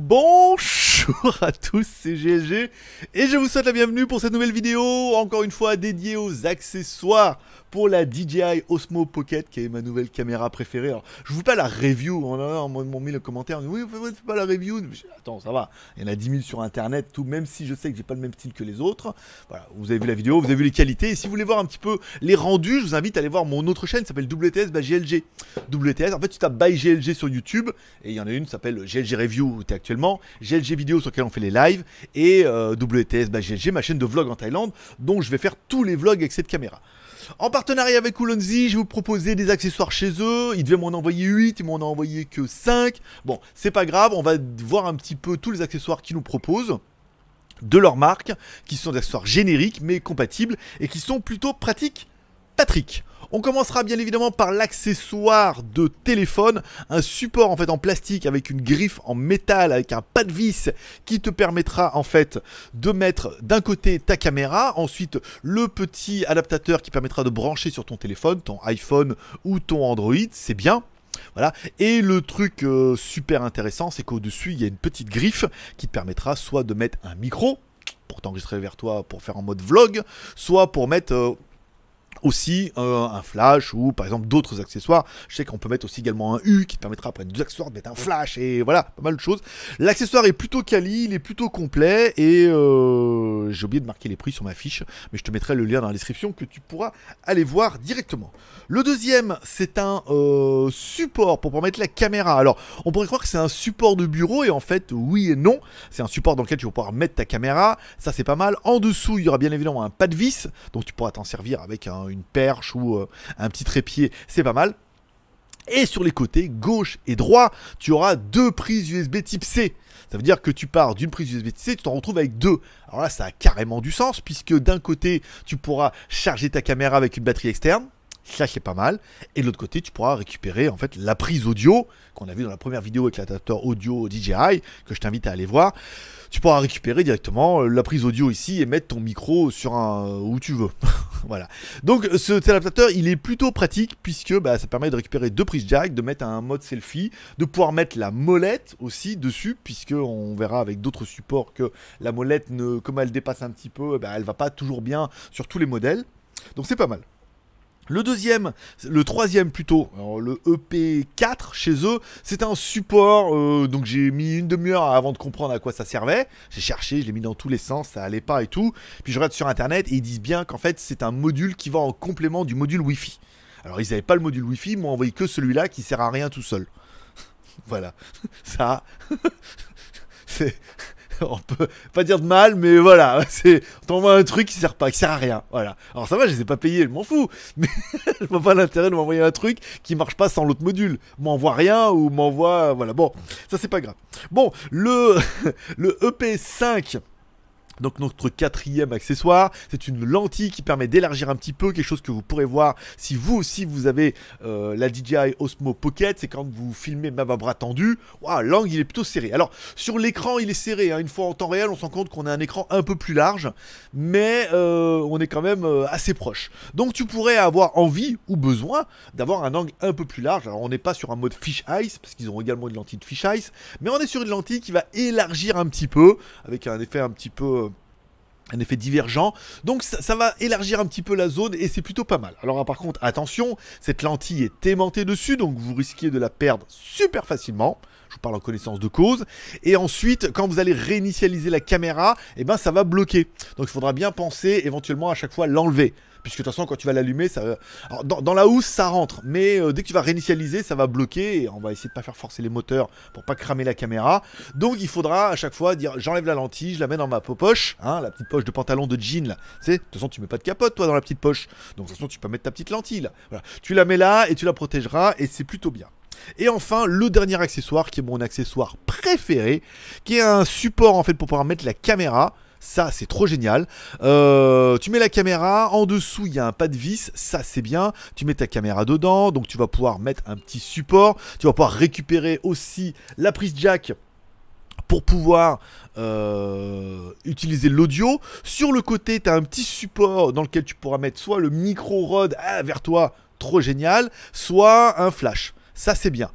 Bonjour à tous, c'est GLG et je vous souhaite la bienvenue pour cette nouvelle vidéo, encore une fois dédiée aux accessoires pour la DJI Osmo Pocket, qui est ma nouvelle caméra préférée. Alors, je vous fais pas la review, on m'a mis le commentaire, oui, c'est pas la review. Attends, ça va, il y en a 10 000 sur internet, tout, même si je sais que j'ai pas le même style que les autres. Voilà, vous avez vu la vidéo, vous avez vu les qualités, et si vous voulez voir un petit peu les rendus, je vous invite à aller voir mon autre chaîne, qui s'appelle WTS by GLG. WTS, en fait, tu tapes by GLG sur YouTube, et il y en a une qui s'appelle GLG Review, où tu es actuellement, GLG Vidéo sur laquelle on fait les lives, et WTS by GLG, ma chaîne de vlog en Thaïlande, dont je vais faire tous les vlogs avec cette caméra. En partenariat avec Ulanzi, je vais vous proposer des accessoires chez eux. Ils devaient m'en envoyer 8, ils m'en ont envoyé que 5. Bon, c'est pas grave, on va voir un petit peu tous les accessoires qu'ils nous proposent de leur marque, qui sont des accessoires génériques mais compatibles et qui sont plutôt pratiques. Patrick. On commencera bien évidemment par l'accessoire de téléphone, un support en fait en plastique avec une griffe en métal avec un pas de vis qui te permettra en fait de mettre d'un côté ta caméra, ensuite le petit adaptateur qui permettra de brancher sur ton téléphone, ton iPhone ou ton Android, c'est bien. Voilà, et le truc super intéressant, c'est qu'au-dessus il y a une petite griffe qui te permettra soit de mettre un micro pour t'enregistrer vers toi pour faire en mode vlog, soit pour mettre aussi un flash ou par exemple d'autres accessoires. Je sais qu'on peut mettre aussi également un U qui te permettra après deux accessoires de mettre un flash et voilà, pas mal de choses. L'accessoire est plutôt quali, il est plutôt complet et j'ai oublié de marquer les prix sur ma fiche, mais je te mettrai le lien dans la description que tu pourras aller voir directement. Le deuxième, c'est un support pour pouvoir mettre la caméra. Alors, on pourrait croire que c'est un support de bureau et en fait, oui et non. C'est un support dans lequel tu vas pouvoir mettre ta caméra. Ça, c'est pas mal. En dessous, il y aura bien évidemment un pas de vis, donc tu pourras t'en servir avec une perche ou un petit trépied. C'est pas mal. Et sur les côtés, gauche et droit, tu auras deux prises USB type C. Ça veut dire que tu pars d'une prise USB type C, tu t'en retrouves avec deux. Alors là, ça a carrément du sens, puisque d'un côté, tu pourras charger ta caméra avec une batterie externe. Ça, c'est pas mal. Et de l'autre côté, tu pourras récupérer en fait la prise audio qu'on a vu dans la première vidéo avec l'adaptateur audio DJI, que je t'invite à aller voir. Tu pourras récupérer directement la prise audio ici et mettre ton micro sur où tu veux. Voilà. Donc cet adaptateur, il est plutôt pratique puisque ça permet de récupérer deux prises jack, de mettre un mode selfie, de pouvoir mettre la molette aussi dessus, puisque on verra avec d'autres supports que la molette, comme elle dépasse un petit peu, elle va pas toujours bien sur tous les modèles. Donc c'est pas mal. Le troisième plutôt, alors le EP4 chez eux, c'est un support, donc j'ai mis une demi-heure avant de comprendre à quoi ça servait. J'ai cherché, je l'ai mis dans tous les sens, ça allait pas et tout. Puis je regarde sur internet et ils disent bien qu'en fait c'est un module qui va en complément du module Wi-Fi. Alors ils n'avaient pas le module Wi-Fi, ils m'ont envoyé que celui-là qui sert à rien tout seul. Voilà, ça, c'est... On peut pas dire de mal, mais voilà, c'est on t'envoie un truc qui sert à rien, voilà. Alors ça va, je les ai pas payés, je m'en fous, mais je vois pas l'intérêt de m'envoyer un truc qui marche pas sans l'autre module. M'envoie rien ou m'envoie, voilà, bon, ça c'est pas grave. Bon, le EP5. Donc notre quatrième accessoire, c'est une lentille qui permet d'élargir un petit peu, quelque chose que vous pourrez voir si vous aussi vous avez la DJI Osmo Pocket, c'est quand vous filmez même à bras tendu, wow, l'angle il est plutôt serré. Alors sur l'écran il est serré, hein. Une fois en temps réel on se rend compte qu'on a un écran un peu plus large, mais on est quand même assez proche. Donc tu pourrais avoir envie ou besoin d'avoir un angle un peu plus large. Alors on n'est pas sur un mode fish eyes, parce qu'ils ont également une lentille de fish eyes, mais on est sur une lentille qui va élargir un petit peu, avec un effet un petit peu... un effet divergent, donc ça va élargir un petit peu la zone et c'est plutôt pas mal. Alors par contre, attention, cette lentille est aimantée dessus, donc vous risquez de la perdre super facilement. Je vous parle en connaissance de cause. Et ensuite, quand vous allez réinitialiser la caméra, ça va bloquer. Donc il faudra bien penser éventuellement à chaque fois l'enlever. Puisque de toute façon, quand tu vas l'allumer, ça... Alors, dans la housse, ça rentre. Mais dès que tu vas réinitialiser, ça va bloquer. Et on va essayer de pas faire forcer les moteurs pour pas cramer la caméra. Donc il faudra à chaque fois dire, j'enlève la lentille, je la mets dans ma poche. Hein, la petite poche de pantalon de jean là. Tu sais, de toute façon, tu mets pas de capote toi dans la petite poche. Donc de toute façon, tu peux mettre ta petite lentille là. Voilà. Tu la mets là et tu la protégeras. Et c'est plutôt bien. Et enfin, le dernier accessoire qui est mon accessoire préféré, qui est un support en fait pour pouvoir mettre la caméra. Ça c'est trop génial. Tu mets la caméra, en dessous il y a un pas de vis, ça c'est bien. Tu mets ta caméra dedans, donc tu vas pouvoir mettre un petit support. Tu vas pouvoir récupérer aussi la prise jack pour pouvoir utiliser l'audio. Sur le côté tu as un petit support dans lequel tu pourras mettre soit le micro rod vers toi, trop génial, soit un flash. Ça c'est bien.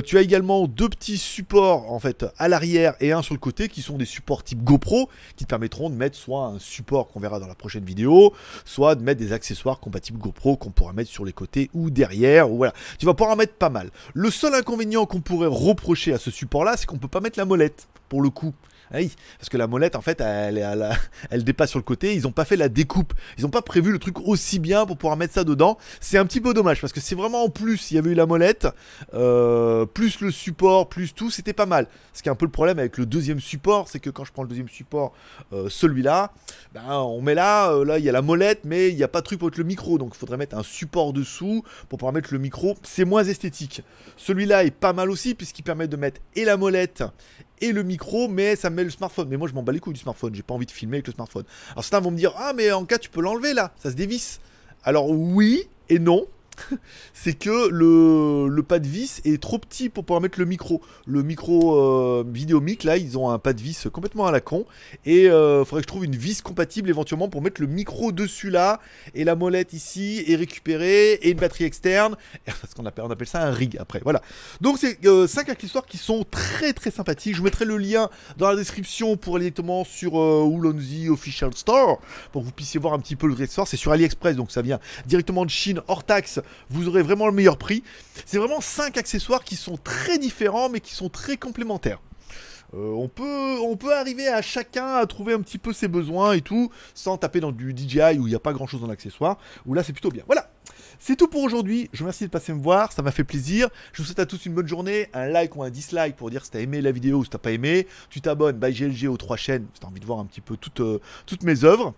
Tu as également deux petits supports en fait à l'arrière et un sur le côté qui sont des supports type GoPro qui te permettront de mettre soit un support qu'on verra dans la prochaine vidéo, soit de mettre des accessoires compatibles GoPro qu'on pourra mettre sur les côtés ou derrière. Ou voilà. Tu vas pouvoir en mettre pas mal. Le seul inconvénient qu'on pourrait reprocher à ce support là, c'est qu'on peut pas mettre la molette pour le coup. Ah oui, parce que la molette en fait elle dépasse sur le côté, ils n'ont pas fait la découpe, ils n'ont pas prévu le truc aussi bien pour pouvoir mettre ça dedans. C'est un petit peu dommage parce que c'est vraiment en plus, il y avait eu la molette, plus le support, plus tout, c'était pas mal. Ce qui est un peu le problème avec le deuxième support, c'est que quand je prends le deuxième support, celui-là, ben, on met là il y a la molette mais il n'y a pas de truc pour mettre le micro, donc il faudrait mettre un support dessous pour pouvoir mettre le micro, c'est moins esthétique. Celui-là est pas mal aussi puisqu'il permet de mettre et la molette et le micro, mais ça me met le smartphone. Mais moi, je m'en bats les couilles du smartphone. J'ai pas envie de filmer avec le smartphone. Alors certains vont me dire, ah, mais en cas, tu peux l'enlever là. Ça se dévisse. Alors oui et non. C'est que le pad vis est trop petit pour pouvoir mettre le micro. Le micro Vidéomic, là, ils ont un pad vis complètement à la con. Et faudrait que je trouve une vis compatible éventuellement pour mettre le micro dessus là. Et la molette ici est récupérée. Et une batterie externe. Parce qu'on appelle ça un rig après. Voilà. Donc c'est 5 accessoires qui sont très très sympathiques. Je vous mettrai le lien dans la description pour aller directement sur Ulanzi Official Store. Pour que vous puissiez voir un petit peu le accessoire. C'est sur AliExpress, donc ça vient directement de Chine, hors taxe. Vous aurez vraiment le meilleur prix. C'est vraiment 5 accessoires qui sont très différents mais qui sont très complémentaires. On peut arriver à chacun à trouver un petit peu ses besoins et tout, sans taper dans du DJI où il n'y a pas grand chose dans l'accessoire, où là c'est plutôt bien. Voilà, c'est tout pour aujourd'hui. Je vous remercie de passer me voir, ça m'a fait plaisir. Je vous souhaite à tous une bonne journée, un like ou un dislike pour dire si t'as aimé la vidéo ou si t'as pas aimé. Tu t'abonnes, by GLG aux 3 chaînes, si t'as envie de voir un petit peu toutes mes œuvres.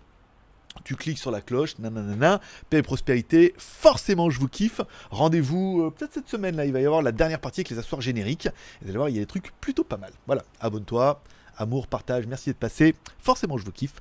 Tu cliques sur la cloche, nanana, paix et prospérité, forcément je vous kiffe. Rendez-vous peut-être cette semaine là, il va y avoir la dernière partie avec les accessoires génériques. Et vous allez voir, il y a des trucs plutôt pas mal. Voilà, abonne-toi, amour, partage, merci d'être passé. Forcément je vous kiffe.